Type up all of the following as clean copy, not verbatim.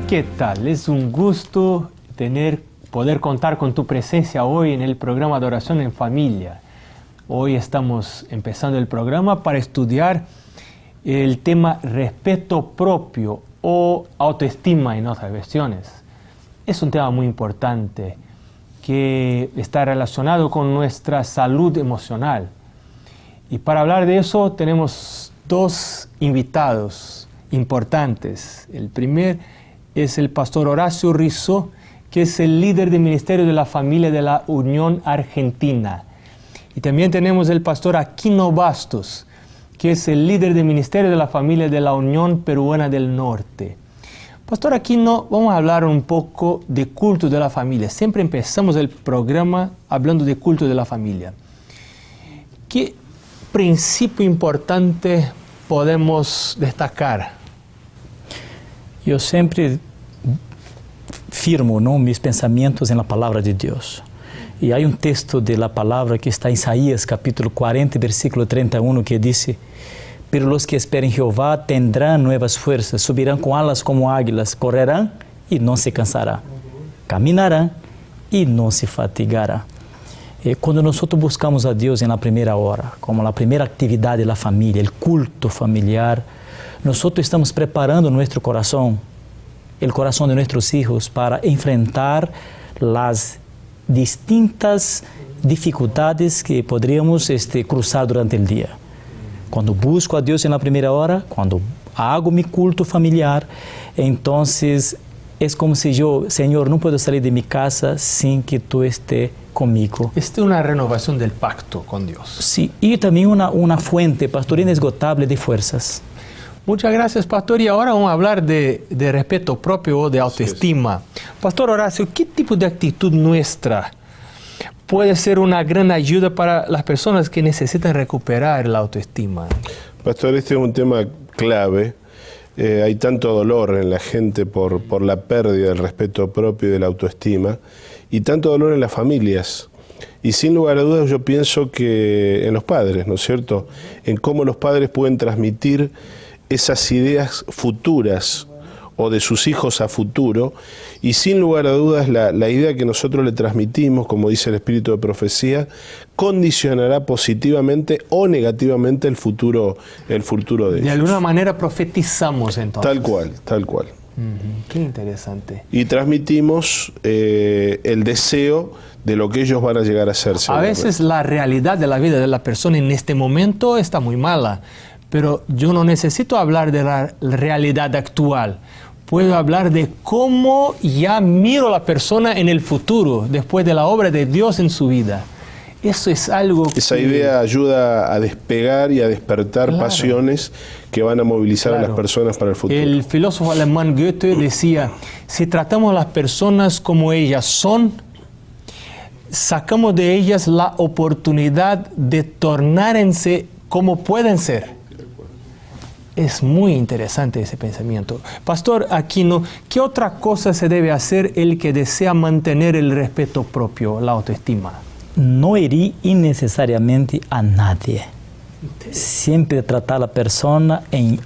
¿Qué tal? Es un gusto poder contar con tu presencia hoy en el programa de Oración en Familia. Hoy estamos empezando el programa para estudiar el tema respeto propio o autoestima en otras versiones. Es un tema muy importante que está relacionado con nuestra salud emocional. Y para hablar de eso tenemos dos invitados importantes. El primer es el pastor Horacio Rizzo, que es el líder del Ministerio de la Familia de la Unión Argentina. Y también tenemos el pastor Aquino Bastos, que es el líder del Ministerio de la Familia de la Unión Peruana del Norte. Pastor Aquino, vamos a hablar un poco de culto de la familia. Siempre empezamos el programa hablando de culto de la familia. ¿Qué principio importante podemos destacar? Eu sempre firmo mis pensamentos na palavra de Deus. E há texto da palavra que está em Isaías, capítulo 40, versículo 31, que diz: Pero los que esperem Jeová tendrão novas forças, subirão com alas como águilas, correrão e não se cansarão, caminharão e não se fatigarão. Quando nós buscamos a Deus na primeira hora, como a primeira atividade da família, o culto familiar, nós estamos preparando nosso coração, o coração de nossos filhos, para enfrentar as distintas dificuldades que poderíamos cruzar durante o dia. Quando busco a Deus na primeira hora, quando hago meu culto familiar, então é como se eu, Senhor, não posso sair de minha casa sem que Tu estés comigo. Esta es una renovación del pacto con Dios. Sí, y también una fuente, pastor, inesgotable de fuerzas. Muchas gracias, pastor. Y ahora vamos a hablar de respeto propio o de autoestima. Pastor Horacio, ¿qué tipo de actitud nuestra puede ser una gran ayuda para las personas que necesitan recuperar la autoestima? Pastor, este es un tema clave. Hay tanto dolor en la gente por la pérdida del respeto propio y de la autoestima, y tanto dolor en las familias. Y sin lugar a dudas yo pienso que en los padres, ¿no es cierto? En cómo los padres pueden transmitir esas ideas futuras o de sus hijos a futuro, y sin lugar a dudas la idea que nosotros le transmitimos, como dice el espíritu de profecía, condicionará positivamente o negativamente el futuro de ellos. De alguna manera profetizamos entonces. Tal cual. Qué interesante. Y transmitimos el deseo de lo que ellos van a llegar a ser. A veces la realidad de la vida de la persona en este momento está muy mala, pero yo no necesito hablar de la realidad actual. Puedo hablar de cómo ya miro a la persona en el futuro, después de la obra de Dios en su vida. Eso es algo Esa idea ayuda a despegar y a despertar pasiones que van a movilizar a las personas para el futuro. El filósofo alemán Goethe decía, si tratamos a las personas como ellas son, sacamos de ellas la oportunidad de tornarse como pueden ser. Es muy interesante ese pensamiento. Pastor Aquino, ¿qué otra cosa se debe hacer el que desea mantener el respeto propio, la autoestima? No herir innecesariamente a nadie. Siempre tratar a la persona en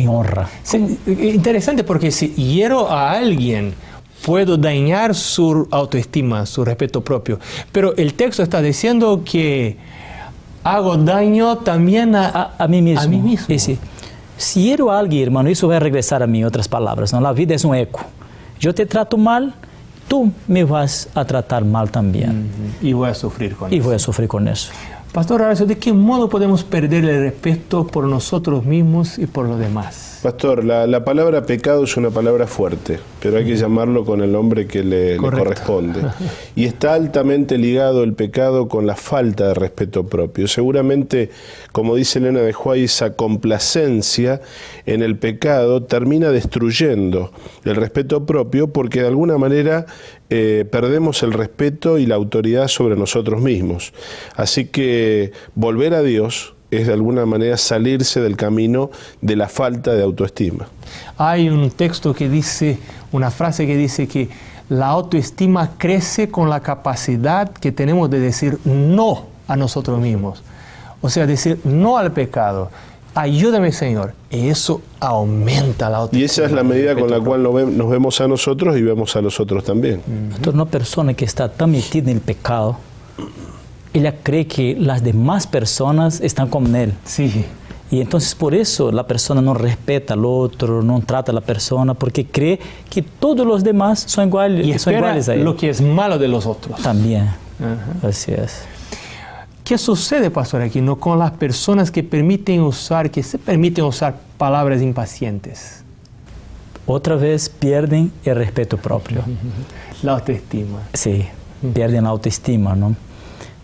honra. Sí, interesante, porque si hiero a alguien, puedo dañar su autoestima, su respeto propio. Pero el texto está diciendo que hago daño también a mí mismo. A mí mismo. Sí. Si hiero a alguien, hermano, eso va a regresar a mí, en otras palabras, ¿no? La vida es un eco. Yo te trato mal, tú me vas a tratar mal también. Y voy a sufrir con eso. Y voy a sufrir con eso. Pastor Horacio, ¿de qué modo podemos perder el respeto por nosotros mismos y por los demás? Pastor, la palabra pecado es una palabra fuerte, pero hay que llamarlo con el nombre que le corresponde. Y está altamente ligado el pecado con la falta de respeto propio. Seguramente, como dice Elena de White, esa complacencia en el pecado termina destruyendo el respeto propio, porque de alguna manera perdemos el respeto y la autoridad sobre nosotros mismos. Así que volver a Dios es de alguna manera salirse del camino de la falta de autoestima. Hay un texto que dice, una frase que dice que la autoestima crece con la capacidad que tenemos de decir no a nosotros mismos. O sea, decir no al pecado. ayúdame, Señor. Y eso aumenta la autoestima. Y esa es la medida con la cual nos vemos a nosotros y vemos a los otros también. Entonces, una persona que está tan metida en el pecado, ella cree que las demás personas están con él. Sí. Y entonces por eso la persona no respeta al otro, no trata a la persona, porque cree que todos los demás son iguales, Y son iguales a él. lo que es malo de los otros. También, Ajá. así es. ¿Qué sucede, Pastor Aquino, con las personas que se permiten usar palabras impacientes? Otra vez pierden el respeto propio. La autoestima. Sí, pierden la autoestima, ¿no?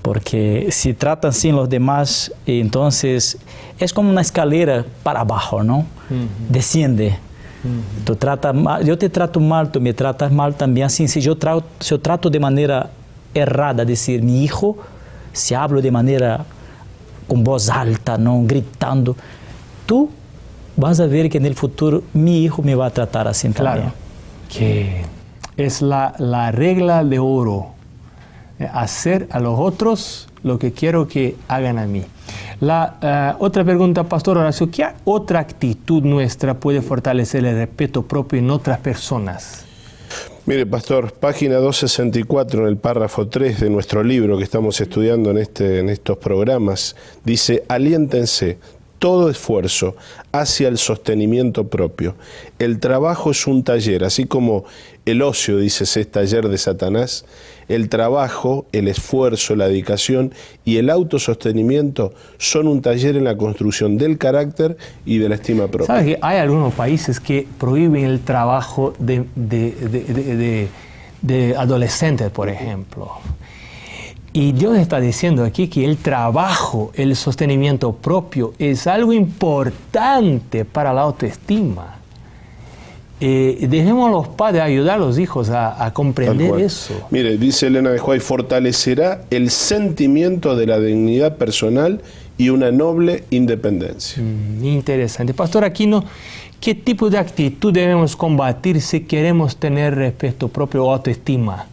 Porque si tratan sin los demás, entonces es como una escalera para abajo, ¿no? Desciende. Tú tratas mal, yo te trato mal, tú me tratas mal también. Así, si yo trato de manera errada, decir, mi hijo, si hablo de manera con voz alta, ¿no? Gritando, tú vas a ver que en el futuro mi hijo me va a tratar así también. Claro, que es la regla de oro. Hacer a los otros lo que quiero que hagan a mí. La otra pregunta, Pastor Horacio, ¿qué otra actitud nuestra puede fortalecer el respeto propio en otras personas? Mire, Pastor, página 264, en el párrafo 3 de nuestro libro que estamos estudiando en estos programas, dice: aliéntense todo esfuerzo hacia el sostenimiento propio. El trabajo es un taller, así como el ocio, dices, es taller de Satanás. El trabajo, el esfuerzo, la dedicación y el autosostenimiento son un taller en la construcción del carácter y de la estima propia. ¿Sabes que hay algunos países que prohíben el trabajo de adolescentes, por ejemplo? Y Dios está diciendo aquí que el trabajo, el sostenimiento propio es algo importante para la autoestima. Dejemos a los padres ayudar a los hijos a comprender eso. Mire, dice Elena de Huay, fortalecerá el sentimiento de la dignidad personal y una noble independencia. Interesante. Pastor Aquino, ¿qué tipo de actitud debemos combatir si queremos tener respeto propio o autoestima?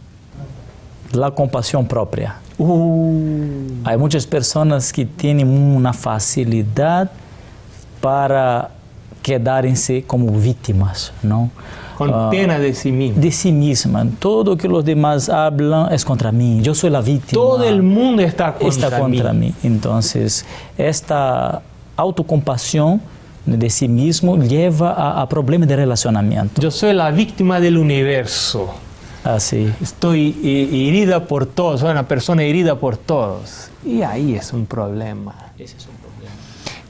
La compasión propia. Hay muchas personas que tienen una facilidad para quedarse como víctimas, ¿no? Con pena de sí misma. De sí misma. Todo que los demás hablan es contra mí. Yo soy la víctima. Todo el mundo está contra mí. Entonces, esta autocompasión de sí mismo lleva a problemas de relacionamiento. Yo soy la víctima del universo. Así. Estoy herida por todos, soy una persona herida por todos. Y ahí es un problema. Ese es un problema.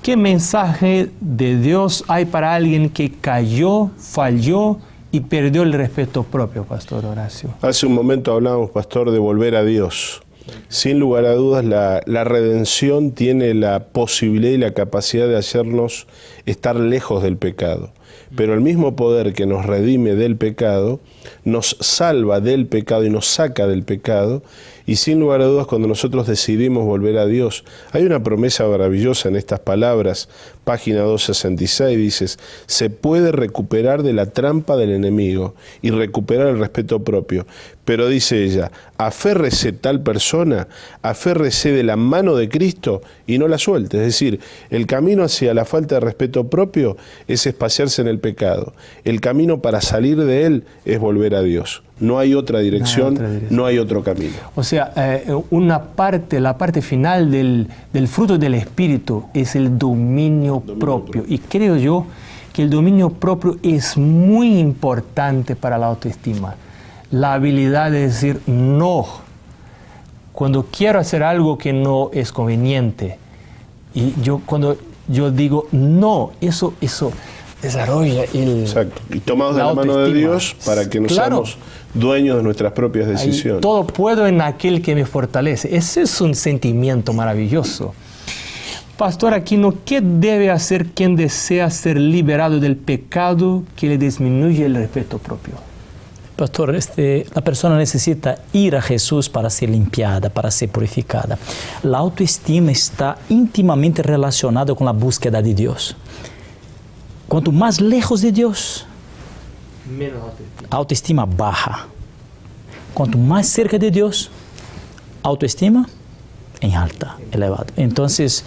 ¿Qué mensaje de Dios hay para alguien que cayó, falló y perdió el respeto propio, Pastor Horacio? Hace un momento hablábamos, Pastor, de volver a Dios. Sin lugar a dudas, la redención tiene la posibilidad y la capacidad de hacernos estar lejos del pecado. Pero el mismo poder que nos redime del pecado, nos salva del pecado y nos saca del pecado. Y sin lugar a dudas, cuando nosotros decidimos volver a Dios, hay una promesa maravillosa en estas palabras. Página 266 dices: se puede recuperar de la trampa del enemigo y recuperar el respeto propio. Pero dice ella, aférrese tal persona, aférrese de la mano de Cristo y no la suelte. Es decir, el camino hacia la falta de respeto propio es espaciarse en el pecado. El camino para salir de él es volver a Dios. No hay otra dirección, no hay otro camino. O sea, la parte final del fruto del Espíritu es el dominio propio. Y creo yo que el dominio propio es muy importante para la autoestima. La habilidad de decir no cuando quiero hacer algo que no es conveniente. Y cuando yo digo no, eso desarrolla el... Exacto. Y tomados de la mano de Dios para que no seamos dueños de nuestras propias decisiones. Ahí, todo puedo en aquel que me fortalece. Ese es un sentimiento maravilloso. Pastor Aquino, ¿qué debe hacer quien desea ser liberado del pecado que le disminuye el respeto propio? Pastor, la persona necesita ir a Jesús para ser limpiada, para ser purificada. La autoestima está íntimamente relacionada con la búsqueda de Dios. Cuanto más lejos de Dios, menos autoestima baja. Cuanto más cerca de Dios, autoestima en alta, elevado. Entonces,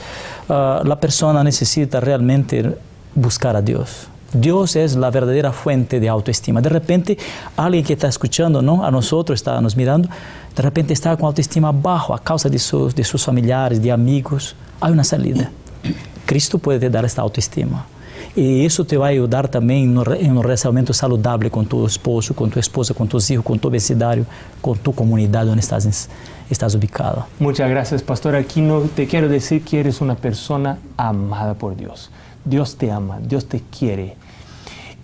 la persona necesita realmente buscar a Dios. Dios es la verdadera fuente de autoestima. De repente, alguien que está escuchando, ¿no?, a nosotros, está nos mirando, de repente está con autoestima bajo a causa de sus familiares, de amigos. Hay una salida. Cristo puede te dar esta autoestima. Y eso te va a ayudar también en un relacionamiento saludable con tu esposo, con tu esposa, con tus hijos, con tu vecindario, con tu comunidad donde estás ubicado. Muchas gracias, Pastor Aquino. Te quiero decir que eres una persona amada por Dios. Dios te ama, Dios te quiere.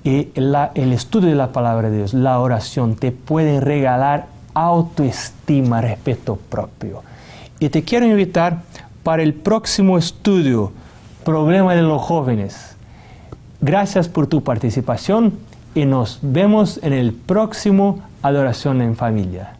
Y el estudio de la palabra de Dios, la oración, te pueden regalar autoestima, respeto propio. Y te quiero invitar para el próximo estudio, Problema de los Jóvenes. Gracias por tu participación y nos vemos en el próximo Adoración en Familia.